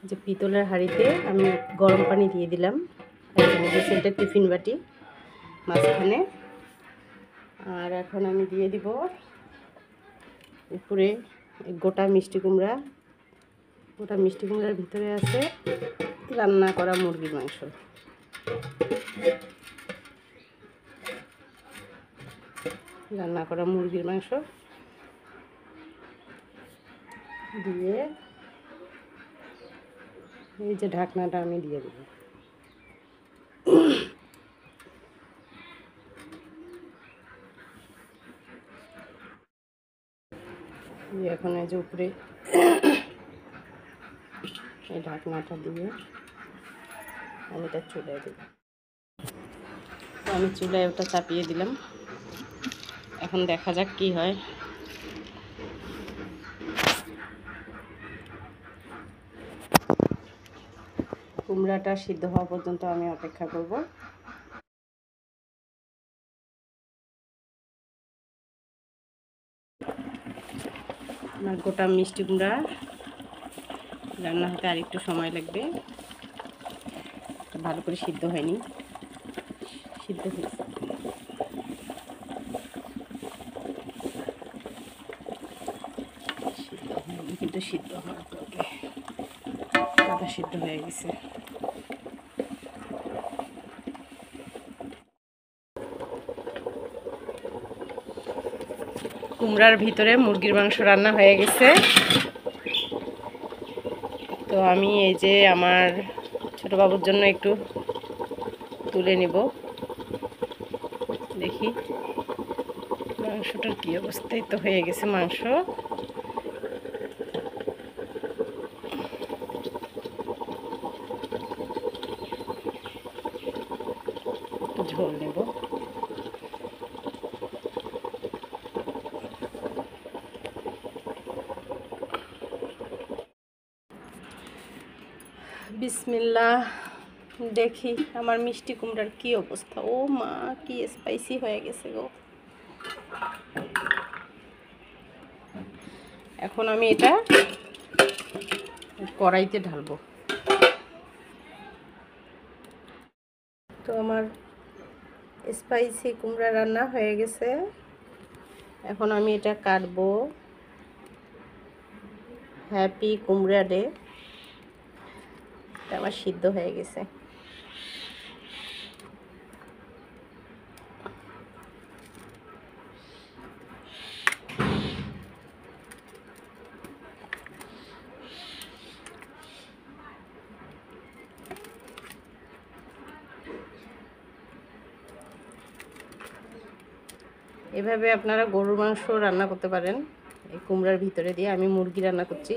যে পিতলের হাঁড়িতে আমি গরম পানি দিয়ে দিলাম, এটা টিফিন বাটি মাঝখানে। আর এখন আমি দিয়ে দিব উপরে গোটা মিষ্টি কুমড়া। গোটা মিষ্টি কুমড়ার ভিতরে আছে রান্না করা মুরগির মাংস। রান্না করা মুরগির মাংস দিয়ে এই যে ঢাকনাটা আমি দিয়ে দেব। এখন এই যে উপরে এই ঢাকনাটা দিয়ে আমি এটা চুলায় দেব। আমি চুলায় ওটা চাপিয়ে দিলাম। এখন দেখা যাক কি হয়। কুমড়াটা সিদ্ধ হওয়া পর্যন্ত আমি অপেক্ষা করব। আমার গোটা মিষ্টি কুমড়া রান্না হতে আর একটু সময় লাগবে, ভালো করে সিদ্ধ হয়নি। সিদ্ধ হয়েছে, কিন্তু সিদ্ধ হওয়ার পরে আধা সিদ্ধ হয়ে গেছে। কুমড়ার ভিতরে মুরগির মাংস রান্না হয়ে গেছে। তো আমি এই যে আমার ছোট বাবুর জন্য একটু তুলে নিব। দেখি মাংসটার কি অবস্থায় তো হয়ে গেছে। মাংস ঝোল নেব। বিসমিল্লাহ। দেখি আমার মিষ্টি কুমড়ার কি অবস্থা। ও মা, কি স্পাইসি হয়ে গেছে গো। এখন আমি এটা কড়াইতে ঢালবো। তো আমার স্পাইসি কুমড়া রান্না হয়ে গেছে। এখন আমি এটা কাটবো। হ্যাপি কুমড়া ডে। আমার সিদ্ধ হয়ে গেছে। এভাবে আপনারা গরুর মাংস রান্না করতে পারেন এই কুমড়ার ভিতরে দিয়ে। আমি মুরগি রান্না করছি।